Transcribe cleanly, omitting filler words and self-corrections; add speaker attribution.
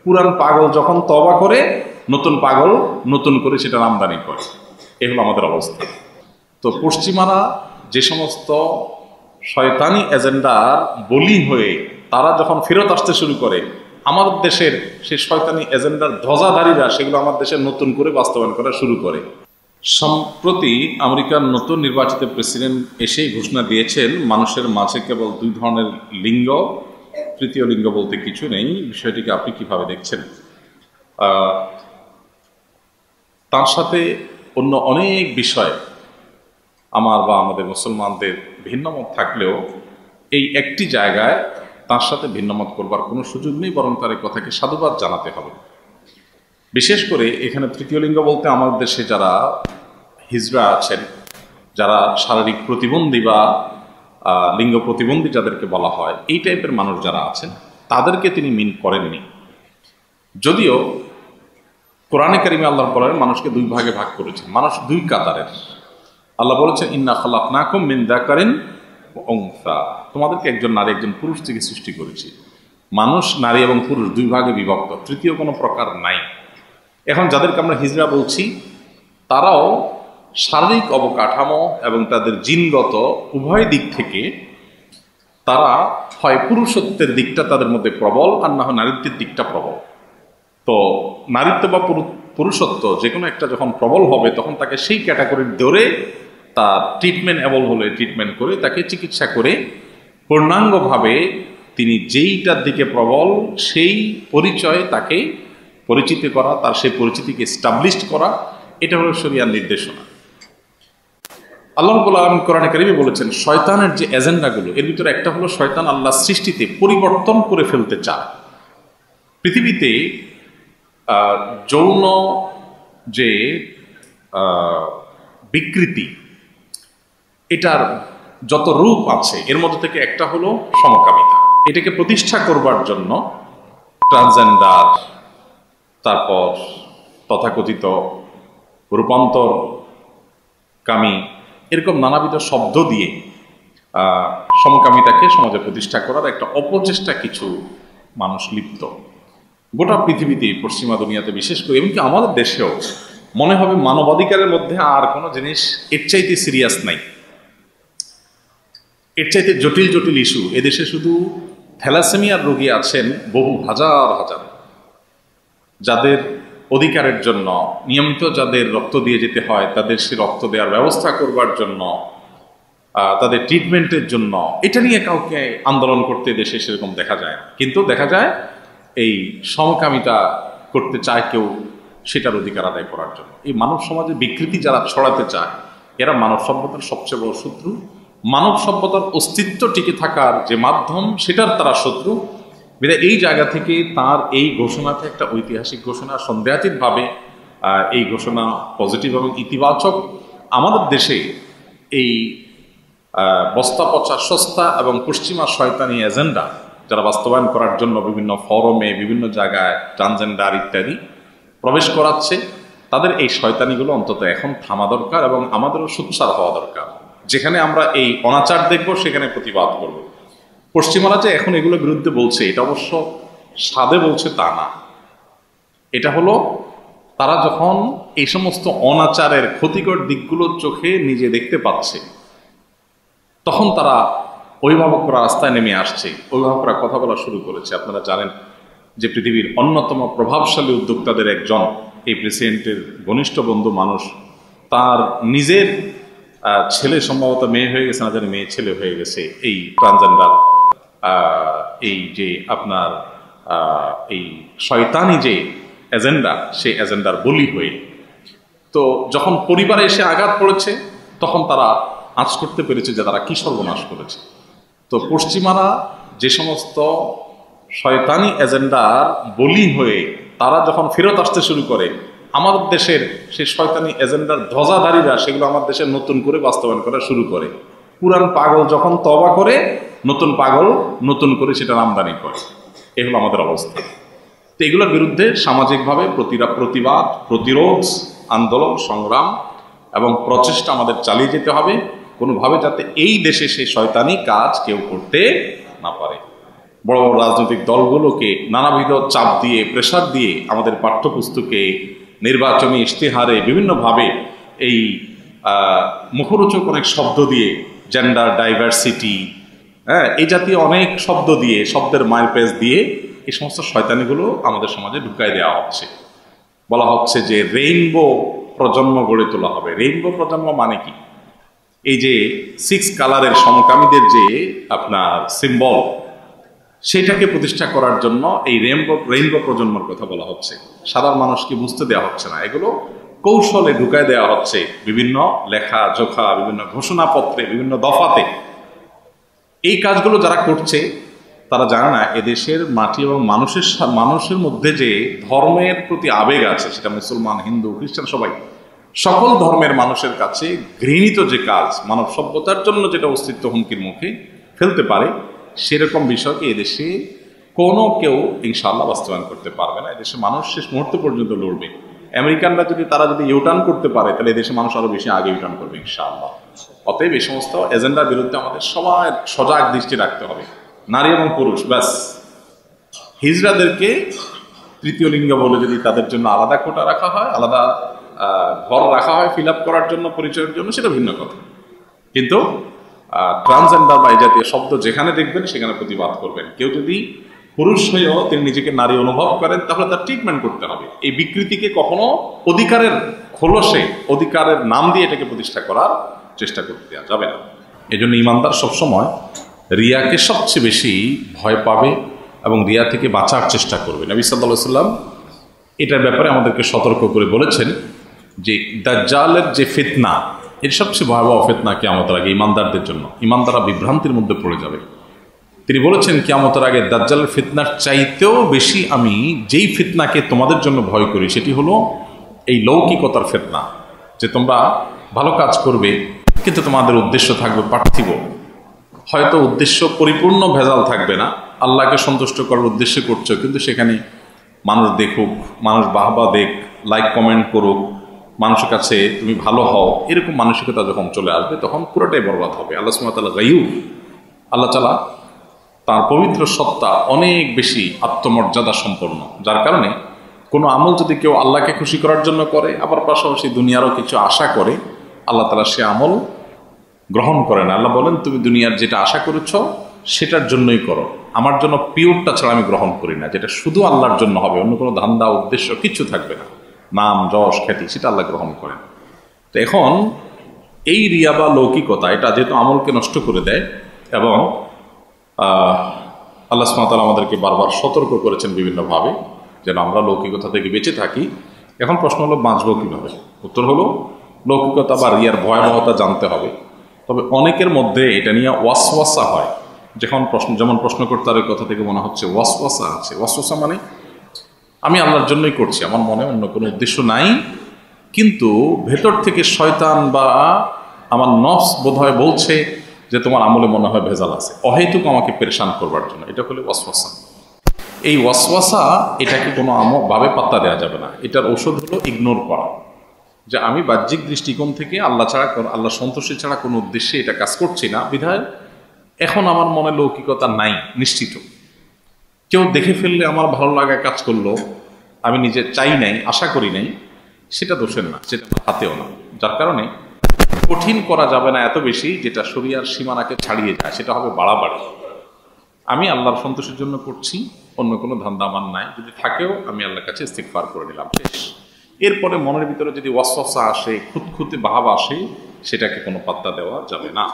Speaker 1: পুরান পাগল যখন তওবা করে, নতুন পাগল নতুন করে সেটা আমদানি করে। এ হলো আমাদের অবস্থা। তো পশ্চিমারা যে সমস্ত শয়তানি এজেন্ডার বলি হয়ে তারা যখন ফেরত আসতে শুরু করে, আমাদের দেশের সেই শয়তানি এজেন্ডার ধ্বজাধারীরা সেগুলো আমার দেশে নতুন করে বাস্তবায়ন করা শুরু করে। সম্প্রতি আমেরিকার নতুন নির্বাচিত প্রেসিডেন্ট এসেই ঘোষণা দিয়েছেন মানুষের মাঝে কেবল দুই ধরনের লিঙ্গ, তৃতীয় লিঙ্গ বলতে কিছু নেই। বিষয়টিকে আপনি কিভাবে দেখছেন? তার সাথে অন্য অনেক বিষয় আমার বা আমাদের মুসলমানদের ভিন্নমত থাকলেও এই একটি জায়গায় তার সাথে ভিন্নমত করবার কোনো সুযোগ নেই, বরং তার এই কথাকে সাধুবাদ জানাতে হবে। বিশেষ করে এখানে তৃতীয় লিঙ্গ বলতে আমাদের দেশে যারা হিজড়া আছেন, যারা শারীরিক প্রতিবন্ধী বা লিঙ্গ প্রতিবন্ধী যাদেরকে বলা হয়, এই টাইপের মানুষ যারা আছেন তাদেরকে তিনি মিন করেননি। যদিও কোরআনে কারিমে আল্লাহ বলেন মানুষকে দুই ভাগে ভাগ করেছেন, মানুষ দুই কাতারের। আল্লাহ বলেছেন ইন্না খালাকনাকুম মিন যাকারিন ওয়া উনসা, তোমাদেরকে একজন নারী একজন পুরুষ থেকে সৃষ্টি করেছি। মানুষ নারী এবং পুরুষ দুই ভাগে বিভক্ত, তৃতীয় কোনো প্রকার নাই। এখন যাদেরকে আমরা হিজড়া বলছি তারাও শারীরিক অবকাঠামো এবং তাদের জিনগত উভয় দিক থেকে তারা হয় পুরুষত্বের দিকটা তাদের মধ্যে প্রবল, আর না হয় নারীত্বের দিকটা প্রবল। তো নারীত্ব বা পুরুষত্ব যে কোনো একটা যখন প্রবল হবে তখন তাকে সেই ক্যাটাগরির ধরে তার ট্রিটমেন্ট অ্যাবল হলে ট্রিটমেন্ট করে তাকে চিকিৎসা করে পূর্ণাঙ্গভাবে তিনি যেইটার দিকে প্রবল সেই পরিচয় তাকে পরিচিত করা, তার সেই পরিচিতিকে এস্টাবলিশড করা, এটা হলো শরিয়ার নির্দেশনা। আল্লাহ রাব্বুল আলামিন কোরআনে কারিমে বলেছেন শয়তানের যে এজেন্ডাগুলো, এর ভিতরে একটা হলো শয়তান আল্লাহ সৃষ্টিতে পরিবর্তন করে ফেলতে চায়। পৃথিবীতে যৌন যে বিকৃতি, এটার যত রূপ আছে এর মধ্যে থেকে একটা হলো সমকামিতা। এটাকে প্রতিষ্ঠা করবার জন্য ট্রান্সজেন্ডার, তারপর তথাকথিত রূপান্তরকামী, এরকম নানাবিধ শব্দ দিয়ে সমকামিতাকে সমাজে প্রতিষ্ঠা করার একটা অপচেষ্টা কিছু মানুষ লিপ্ত। গোটা পৃথিবীতে, পশ্চিমা দুনিয়াতে বিশেষ করে, এমনকি আমাদের দেশেও মনে হবে মানবাধিকারের মধ্যে আর কোনো জিনিস এর চাইতে সিরিয়াস নাই, এর চাইতে জটিল জটিল ইস্যু। এদেশে শুধু থ্যালাসেমিয়ার রোগী আছেন বহু হাজার হাজার, যাদের অধিকারের জন্য নিয়মিত যাদের রক্ত দিয়ে যেতে হয়, তাদের সে রক্ত দেওয়ার ব্যবস্থা করবার জন্য, তাদের ট্রিটমেন্টের জন্য, এটা নিয়ে কাউকে আন্দোলন করতে দেশে সেরকম দেখা যায় না। কিন্তু দেখা যায় এই সমকামিতা করতে চায় কেউ সেটার অধিকার আদায় করার জন্য। এই মানব সমাজে বিকৃতি যারা ছড়াতে চায় এরা মানব সভ্যতার সবচেয়ে বড় শত্রু। মানব সভ্যতার অস্তিত্ব টিকে থাকার যে মাধ্যম সেটার তারা শত্রু। এই জায়গা থেকে তার এই ঘোষণাতে একটা ঐতিহাসিক ঘোষণা, সন্দেহাতীতভাবে এই ঘোষণা পজিটিভ এবং ইতিবাচক। আমাদের দেশে এই বস্তা পচা সস্তা এবং পশ্চিমা শয়তানি এজেন্ডা যারা বাস্তবায়ন করার জন্য বিভিন্ন ফরমে বিভিন্ন জায়গায় ট্রান্সজেন্ডার ইত্যাদি প্রবেশ করাচ্ছে, তাদের এই শয়তানিগুলো অন্তত এখন থামা দরকার এবং আমাদেরও সোচ্চার হওয়া দরকার। যেখানে আমরা এই অনাচার দেখব সেখানে প্রতিবাদ করব। পশ্চিমারা যে এখন এগুলোর বিরুদ্ধে বলছে এটা অবশ্য সাদে বলছে তা না, এটা হলো তারা যখন এই সমস্ত অনাচারের ক্ষতিকর দিকগুলো চোখে নিজে দেখতে পাচ্ছে তখন তারা অভিভাবকরা রাস্তায় নেমে আসছে, অভিভাবকরা কথা বলা শুরু করেছে। আপনারা জানেন যে পৃথিবীর অন্যতম প্রভাবশালী উদ্যোক্তাদের একজন, এই প্রেসিডেন্টের ঘনিষ্ঠ বন্ধু মানুষ, তার নিজের ছেলে সম্ভবত মেয়ে হয়ে গেছে, না জানি মেয়ে ছেলে হয়ে গেছে এই ট্রান্সজেন্ডার এই যে আপনার এই শয়তানি যে এজেন্ডা সেই এজেন্ডার বলি হয়ে। তো যখন পরিবারে এসে আঘাত পড়েছে তখন তারা আঁচ করতে পেরেছে যে তারা কি সর্বনাশ করেছে। তো পশ্চিমারা যে সমস্ত শয়তানি এজেন্ডার বলি হয়ে তারা যখন ফেরত আসতে শুরু করে, আমাদের দেশের সেই শয়তানি এজেন্ডার ধ্বজাধারীরা সেগুলো আমার দেশে নতুন করে বাস্তবায়ন করা শুরু করে। পুরান পাগল যখন তওবা করে, নতুন পাগল নতুন করে সেটা আমদানি করে। এ হলো আমাদের অবস্থা। তো এগুলোর বিরুদ্ধে সামাজিকভাবে প্রতিবাদ, প্রতিরোধ, আন্দোলন, সংগ্রাম এবং প্রচেষ্টা আমাদের চালিয়ে যেতে হবে, কোনোভাবে যাতে এই দেশে সেই শয়তানি কাজ কেউ করতে না পারে। বড় বড় রাজনৈতিক দলগুলোকে নানাবিধ চাপ দিয়ে প্রেসার দিয়ে আমাদের পাঠ্যপুস্তকে নির্বাচনী ইশতেহারে বিভিন্নভাবে এই মুখরোচক অনেক শব্দ দিয়ে জেন্ডার ডাইভার্সিটি, হ্যাঁ, এই জাতীয় অনেক শব্দ দিয়ে, শব্দের মারপ্যাচ দিয়ে এই সমস্ত শয়তানিগুলো আমাদের সমাজে ঢুকাই দেওয়া হচ্ছে। বলা হচ্ছে যে রেইনবো প্রজন্ম গড়ে তোলা হবে। রেইনবো প্রজন্ম মানে কি? এই যে 6 কালারের সমকামীদের যে আপনার সিম্বল, সেটাকে প্রতিষ্ঠা করার জন্য এই রেইনবো প্রজন্মের কথা বলা হচ্ছে। সাধারণ মানুষকে বুঝতে দেওয়া হচ্ছে না, এগুলো কৌশলে ঢুকায় দেওয়া হচ্ছে বিভিন্ন লেখা জোখা, বিভিন্ন ঘোষণাপত্রে, বিভিন্ন দফাতে। এই কাজগুলো যারা করছে তারা জানে না এদেশের মাটি এবং মানুষের মধ্যে যে ধর্মের প্রতি আবেগ আছে, সেটা মুসলমান, হিন্দু, খ্রিস্টান, সবাই, সকল ধর্মের মানুষের কাছে ঘৃণিত যে কাজ, মানব সভ্যতার জন্য যেটা অস্তিত্ব হুমকির মুখে ফেলতে পারে, সেরকম বিষয়কে এদেশে কোনো কেউ ইনশাআল্লাহ বাস্তবায়ন করতে পারবে না। এদেশে মানুষ শেষ মুহূর্ত পর্যন্ত লড়বে। আমেরিকানরা তারা যদি ইউটার্ন করতে পারে, তাহলে এদেশে মানুষ আরো বেশি আগে ইউটার্ন করবে ইনশাআল্লাহ। অতএব এই সমস্ত এজেন্ডার বিরুদ্ধে আমাদের সবাই সজাগ দৃষ্টি রাখতে হবে। নারী এবং পুরুষ, ব্যাস, হিজড়াদেরকে তৃতীয় লিঙ্গ বলে যদি তাদের জন্য আলাদা কোটা রাখা হয়, আলাদা ঘর রাখা হয় ফিল আপ করার জন্য, পরিচয়ের জন্য, সেটা ভিন্ন কথা। কিন্তু ট্রান্সজেন্ডার বা এই জাতীয় শব্দ যেখানে দেখবেন সেখানে প্রতিবাদ করবেন। কেউ যদি পুরুষ হয়েও তিনি নিজেকে নারী অনুভব করেন, তাহলে তার ট্রিটমেন্ট করতে হবে। এই বিকৃতিকে কখনো অধিকারের খোলসে, অধিকারের নাম দিয়ে এটাকে প্রতিষ্ঠা করার চেষ্টা করতে দেওয়া যাবে না। এই জন্য ইমানদার সবসময় রিয়াকে সবচেয়ে বেশি ভয় পাবে এবং রিয়া থেকে বাঁচার চেষ্টা করবে। নবী সাল্লাল্লাহু আলাইহি ওয়াসাল্লাম এটার ব্যাপারে আমাদেরকে সতর্ক করে বলেছেন যে দাজ্জালের যে ফিতনা, এর সবচেয়ে ভয়াবহ ফিতনা কিয়ামতের আগে ইমানদারদের জন্য। ইমানদাররা বিভ্রান্তির মধ্যে পড়ে যাবে। তিনি বলেছেন কিয়ামতের আগে দাজ্জালের ফিতনার চাইতেও বেশি আমি যেই ফিতনাকে তোমাদের জন্য ভয় করি, সেটি হলো এই লৌকিকতার ফিতনা, যে তোমরা ভালো কাজ করবে কিন্তু তোমাদের উদ্দেশ্য থাকবে পার্থিব। হয়তো উদ্দেশ্য পরিপূর্ণ ভেজাল থাকবে না, আল্লাহকে সন্তুষ্ট করার উদ্দেশ্যে করছো, কিন্তু সেখানে মানুষ দেখুক, মানুষ বাহবা দেখ, লাইক কমেন্ট করুক, মানুষের কাছে তুমি ভালো হও, এরকম মানসিকতা যখন চলে আসবে তখন পুরোটাই বরবাদ হবে। আল্লাহ সুবহানাহু ওয়া তাআলা গায়ুব, আল্লাহ তাআলা তার পবিত্র সত্তা অনেক বেশি আত্মমর্যাদা সম্পন্ন, যার কারণে কোনো আমল যদি কেউ আল্লাহকে খুশি করার জন্য করে, আবার পাশাপাশি দুনিয়ারও কিছু আশা করে, আল্লাহ তাআলা সে আমল গ্রহণ করে না। আল্লাহ বলেন তুমি দুনিয়ার যেটা আশা করেছ সেটার জন্যই করো, আমার জন্য পিওরটা ছাড়া আমি গ্রহণ করি না। যেটা শুধু আল্লাহর জন্য হবে, অন্য কোনো ধান্দা উদ্দেশ্য কিছু থাকবে না, নাম যশ খ্যাতি, সেটা আল্লাহ গ্রহণ করেন। তো এখন এই রিয়া বা লৌকিকতা, এটা যেহেতু আমলকে নষ্ট করে দেয়, এবং আল্লাহ সুবহানাহু ওয়া তাআলা আমাদেরকে বারবার সতর্ক করেছেন বিভিন্নভাবে যেন আমরা লৌকিকতা থেকে বেঁচে থাকি। এখন প্রশ্ন হলো বাঁচবো কীভাবে? উত্তর হলো লৌকিকতা বা রিয়ার ভয়াবহতা জানতে হবে। তবে অনেকের মধ্যে এটা নিয়ে ওয়াসওয়াসা হয়। যেমন প্রশ্নকর্তার কথা থেকে মনে হচ্ছে ওয়াসওয়াসা আছে। ওয়াসওয়াসা মানে আমি আল্লাহর জন্যই করছি, আমার মনে অন্য কোনো উদ্দেশ্য নাই, কিন্তু ভেতর থেকে শয়তান বা আমার নফস বোধহয় বলছে যে তোমার আমলে মনে হয় ভেজাল আছে, অহেতুক আমাকে পেরেশান করবার জন্য। এটা হলো ওয়াসওয়াসা। এই ওয়াসওয়াসা, এটাকে কোনো ভাবে পাত্তা দেওয়া যাবে না। এটার ঔষধ হলো ইগনোর করা, যে আমি বাহ্যিক দৃষ্টিকোণ থেকে আল্লাহ আল্লাহ সন্তুষ্টি ছাড়া কোনো উদ্দেশ্যে এটা কাজ করছি না, বিধায় এখন আমার মনে লৌকিকতা নাই নিশ্চিত। কেউ দেখে ফেললে আমার ভালো লাগা কাজ করলো, আমি নিজে চাই নাই, আশা করি নাই, সেটা দোষের না, সেটা আমার হাতেও না। যার কারণে কঠিন করা যাবে না এত বেশি যেটা শরিয়ার সীমানাকে ছাড়িয়ে যায়, সেটা হবে বাড়াবাড়ি। আমি আল্লাহর সন্তোষের জন্য করছি, অন্য কোনো ধান্দা আমার নাই, যদি থাকেও আমি আল্লাহর কাছে ইস্তিগফার করে নিলাম, শেষ। এরপরে মনের ভিতরে যদি ওয়াসওয়াসা আসে, খুঁতখুঁতে ভাব আসে, সেটাকে কোনো পাত্তা দেওয়া যাবে না।